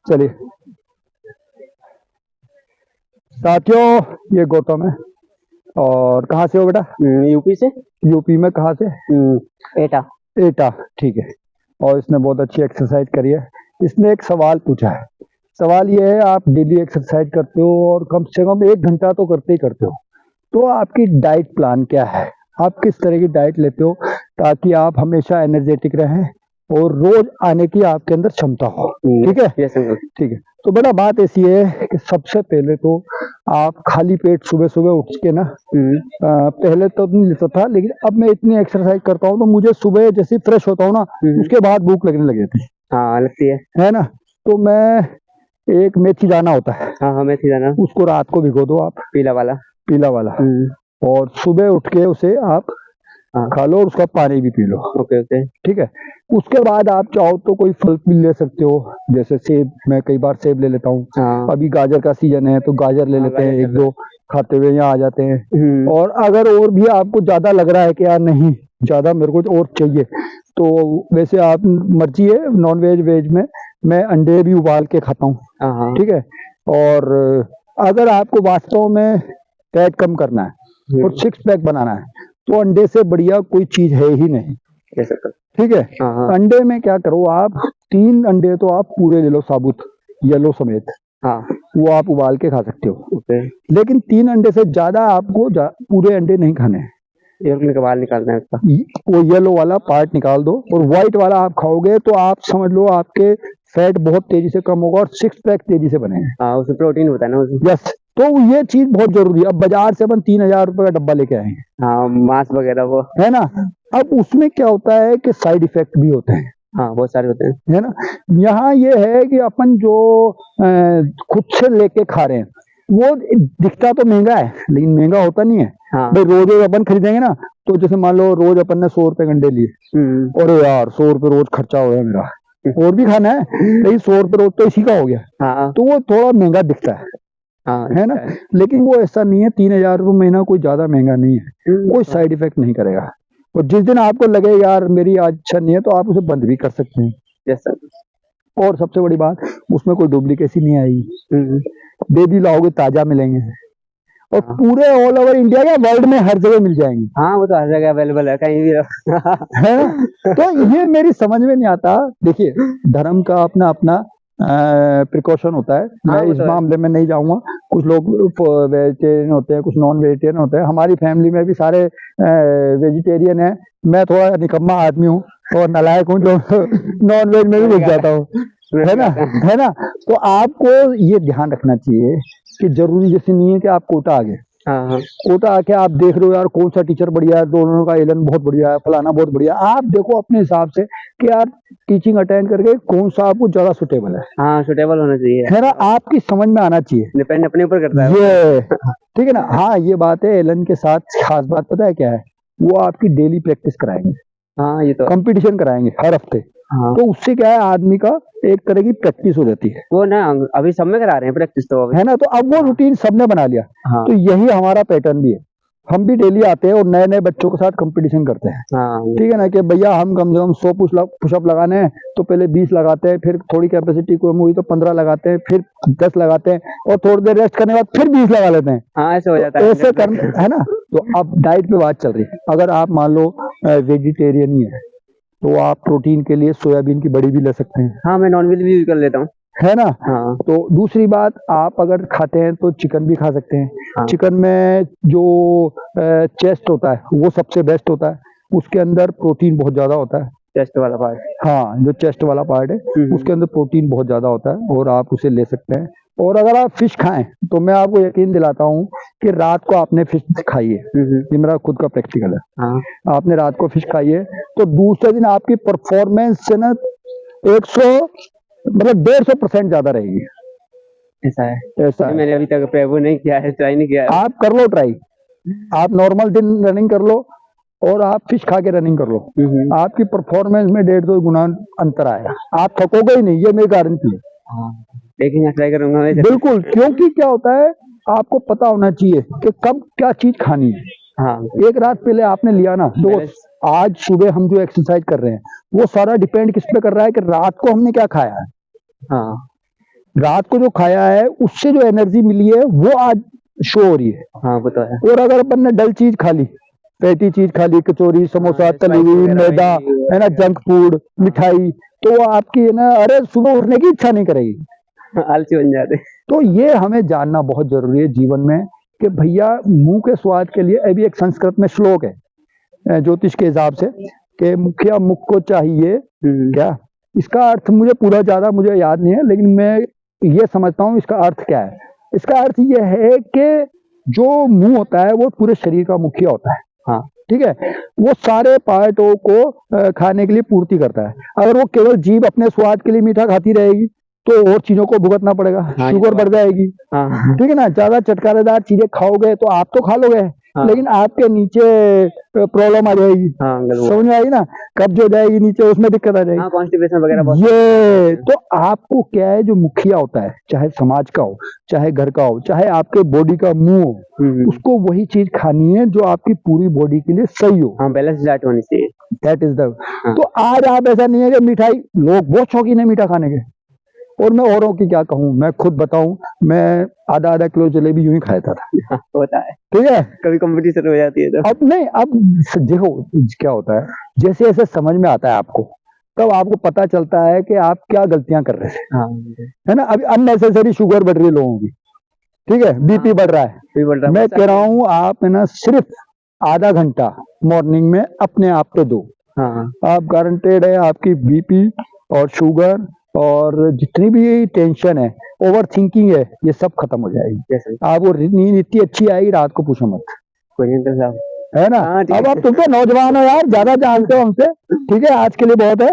चलिए साथियों, ये गौतम है। और कहाँ से हो बेटा? यूपी से। यूपी में कहाँ से? एटा। एटा, ठीक है। और इसने बहुत अच्छी एक्सरसाइज करी है। इसने एक सवाल पूछा है। सवाल ये है, आप डेली एक्सरसाइज करते हो और कम से कम 1 घंटा तो करते ही करते हो, तो आपकी डाइट प्लान क्या है? आप किस तरह की डाइट लेते हो ताकि आप हमेशा एनर्जेटिक रहें और रोज आने की आपके अंदर क्षमता हो? ठीक है, यस अंकल। ठीक है। तो बेटा बात ऐसी है कि सबसे पहले तो आप खाली पेट सुबह सुबह उठ के ना, पहले तो नहीं लेता था, लेकिन अब मैं इतनी एक्सरसाइज करता हूँ तो मुझे सुबह जैसे फ्रेश होता हूँ ना, उसके बाद भूख लगने लगी थी। हाँ लगती है ना? तो मैं, एक मेथी दाना होता है, हाँ मेथी दाना, उसको रात को भिगो दो आप, पीला वाला। पीला वाला, और सुबह उठ के उसे आप खा लो और उसका पानी भी पी लो। ओके ओके, ठीक है। उसके बाद आप चाहो तो कोई फल भी ले सकते हो, जैसे सेब, मैं कई बार सेब ले लेता हूँ। अभी गाजर का सीजन है तो गाजर ले लेते हैं, 1-2 खाते हुए यहाँ आ जाते हैं। और अगर और भी आपको ज्यादा लग रहा है कि यार नहीं ज्यादा मेरे को और चाहिए, तो वैसे आप मर्जी है, नॉन वेज वेज में मैं अंडे भी उबाल के खाता हूँ। ठीक है। और अगर आपको वास्तव में फैट कम करना है और 6 पैक बनाना है तो अंडे से बढ़िया कोई चीज है ही नहीं। ठीक है। अंडे में क्या करो आप, 3 अंडे तो आप पूरे ले लो, साबुत येलो समेत। वो आप उबाल के खा सकते हो। लेकिन 3 अंडे से ज्यादा आपको पूरे अंडे नहीं खाने हैं। बाल निकालना है उसका, वो येलो वाला पार्ट निकाल दो, और व्हाइट वाला आप खाओगे तो आप समझ लो आपके फैट बहुत तेजी से कम होगा और 6 पैक तेजी से बनेंगे। उसमें प्रोटीन होता है ना उसमें। यस, तो ये चीज बहुत जरूरी है। अब बाजार से अपन 3000 रुपए का डब्बा लेके आएंगे, मांस वगैरह वो, है ना? अब उसमें क्या होता है कि साइड इफेक्ट भी होते हैं। बहुत सारे होते हैं, है ना? यहाँ ये है कि अपन जो खुद से लेके खा रहे हैं वो दिखता तो महंगा है, लेकिन महंगा होता नहीं है। भाई रोज अपन खरीदेंगे ना, तो जैसे मान लो रोज अपन ने 100 रुपए अंडे लिए, और यार 100 रुपए रोज खर्चा हो गया मेरा, और भी खाना है, लेकिन 100 रुपए रोज तो इसी का हो गया, तो वो थोड़ा महंगा दिखता है ना? लेकिन वो ऐसा नहीं है, 3000 रुपये महीना कोई ज्यादा महंगा नहीं है, कोई साइड इफेक्ट नहीं करेगा। और जिस दिन आपको लगे यार मेरी आज अच्छा नहीं है, तो आप उसे बंद भी कर सकते हैं। Yes sir. और सबसे बड़ी बात, उसमें कोई डुप्लीकेसी नहीं आएगी, डेली लाओगे ताजा मिलेंगे, और पूरे ऑल ओवर इंडिया या वर्ल्ड में हर जगह मिल जाएंगे। वो तो हर जगह अवेलेबल है, कहीं भी है। तो ये मेरी समझ में नहीं आता। देखिए, धर्म का अपना अपना प्रिकॉशन होता है, मैं इस मामले में नहीं जाऊंगा। कुछ लोग वेजिटेरियन होते हैं, कुछ नॉन वेजिटेरियन होते हैं। हमारी फैमिली में भी सारे वेजिटेरियन है। मैं थोड़ा निकम्मा आदमी हूँ और नालायक हूँ जो नॉन वेज में भी घुस जाता हूँ, है ना? है ना? तो आपको ये ध्यान रखना चाहिए कि जरूरी जैसे नहीं है कि आप कोटा आ गए, कोटा आके आप देख रहे हो यार कौन सा टीचर बढ़िया है, दोनों का एलन बहुत बढ़िया है, फलाना बहुत बढ़िया। आप देखो अपने हिसाब से कि यार टीचिंग अटेंड करके कौन सा आपको ज्यादा सुटेबल है। सुटेबल होना चाहिए, है ना? आपकी समझ में आना चाहिए, डिपेंड अपने ऊपर करता है ये। ठीक है ना? हाँ, ये बात है। एलन के साथ खास बात पता है क्या है? वो आपकी डेली प्रैक्टिस कराएंगे, ये तो कंपटीशन कराएंगे हर हफ्ते। तो उससे क्या है, आदमी का एक तरह की प्रैक्टिस हो जाती है। वो ना अभी सब में करा रहे हैं प्रैक्टिस, तो है ना? तो अब वो रूटीन सबने बना लिया। तो यही हमारा पैटर्न भी है। हम भी डेली आते हैं और नए नए बच्चों के साथ कंपटीशन करते हैं। ठीक है ना? कि भैया हम कम से कम 100 पुशअप लगाने हैं, तो पहले 20 लगाते हैं, फिर थोड़ी कैपेसिटी कम हुई तो 15 लगाते हैं, फिर 10 लगाते हैं, और थोड़ी देर रेस्ट करने के बाद फिर 20 लगा लेते हैं। ऐसे हो जाता है, ऐसे है ना? तो अब डाइट पे बात चल रही है। अगर आप मान लो वेजिटेरियन ही है, तो आप प्रोटीन के लिए सोयाबीन की बड़ी भी ले सकते हैं। मैं नॉन वेज भी कर लेता हूँ, है ना? तो दूसरी बात, आप अगर खाते हैं तो चिकन भी खा सकते हैं। चिकन में जो चेस्ट होता है वो सबसे बेस्ट होता है, उसके अंदर प्रोटीन बहुत ज्यादा होता है। चेस्ट वाला पार्ट, जो चेस्ट वाला पार्ट है उसके अंदर प्रोटीन बहुत ज्यादा होता है, और आप उसे ले सकते हैं। और अगर आप फिश खाएं तो मैं आपको यकीन दिलाता हूँ कि रात को आपने फिश खाई है, ये मेरा खुद का प्रैक्टिकल है। आपने रात को फिश खाई है तो दूसरे दिन आपकी परफॉर्मेंस से ना 150% ज्यादा रहेगी। ऐसा है? ऐसा है। मैंने अभी तक वो नहीं किया है, ट्राई नहीं किया है। आप कर लो ट्राई, आप नॉर्मल दिन रनिंग कर लो और आप फिश खा के रनिंग कर लो, आपकी परफॉर्मेंस में 150 गुना अंतर आएगा। आप थकोगे ही नहीं, ये मेरी गारंटी है। लेकिन ट्राई करूंगा मैं बिल्कुल, क्योंकि क्या होता है, आपको पता होना चाहिए कि कब क्या चीज खानी है। एक रात पहले आपने लिया ना, तो आज सुबह हम जो एक्सरसाइज कर रहे हैं वो सारा डिपेंड किस पे कर रहा है कि रात को हमने क्या खाया है। रात को जो खाया है उससे जो एनर्जी मिली है वो आज शो हो रही है। हाँ वो तो है। और अगर अपन ने डल चीज खा ली, फैटी चीज खा ली, कचौरी, समोसा, हाँ, तली spicy हुई, वगैरह मैदा, वही है ना, जंक फूड, मिठाई, तो वो आपकी है ना, अरे सुबह उठने की इच्छा नहीं करेगी। आलसी बन जाते। तो ये हमें जानना बहुत जरूरी है जीवन में कि भैया मुंह के स्वाद के लिए, अभी एक संस्कृत में श्लोक है ज्योतिष के हिसाब से कि मुखिया मुख को चाहिए क्या। इसका अर्थ मुझे पूरा ज्यादा मुझे याद नहीं है, लेकिन मैं ये समझता हूँ इसका अर्थ क्या है। इसका अर्थ ये है कि जो मुंह होता है वो पूरे शरीर का मुखिया होता है। हाँ ठीक है, वो सारे पार्टों को खाने के लिए पूर्ति करता है। अगर वो केवल जीभ अपने स्वाद के लिए मीठा खाती रहेगी तो और चीजों को भुगतना पड़ेगा, हाँ, शुगर बढ़ जाएगी। हाँ ठीक है ना, ज्यादा चटकारेदार चीजें खाओगे तो आप तो खा लोगे, हाँ। लेकिन आपके नीचे प्रॉब्लम आ जाएगी। हाँ गलत। समझ में आएगी ना, कब्ज हो जाएगी नीचे, उसमें दिक्कत आ जाएगी। हाँ कॉन्स्टिपेशन वगैरह बहुत। ये तो आपको क्या है, जो मुखिया होता है, चाहे समाज का हो, चाहे घर का हो, चाहे आपके बॉडी का मुंह हो, उसको वही चीज खानी है जो आपकी पूरी बॉडी के लिए सही हो। हाँ बैलेंस डाइट होनी चाहिए। That is the. हाँ। तो आज आप ऐसा नहीं है कि मिठाई, लोग बहुत शौकीन है मीठा खाने के, और मैं औरों की क्या कहूँ, मैं खुद बताऊं, मैं आधा आधा किलो जलेबी यूं ही खाता था। हाँ, होता है, ठीक है, कभी कंपटीशन हो जाती है तो। अब नहीं, अब देखो क्या होता है, जैसे जैसे समझ में आता है आपको, तब आपको पता चलता है कि आप क्या गलतियां कर रहे थे। हाँ है ना, अभी अननेसेसरी शुगर बढ़ रही है लोगों की, ठीक है, बीपी बढ़ रहा है। भी बोल रहा मैं कह रहा हूँ आप है ना सिर्फ आधा घंटा मॉर्निंग में अपने आप पे दो, हाँ आप गारंटेड है आपकी बीपी और शुगर और जितनी भी टेंशन है, ओवर थिंकिंग है, ये सब खत्म हो जाएगी। जैसे आपको नींद इतनी अच्छी आएगी रात को, पूछो मत। कोई नहीं तो साहब। है ना। हाँ, ठीक अब है। आप तुम तो नौजवान हो यार, ज्यादा जानते हो हमसे। ठीक है, आज के लिए बहुत है।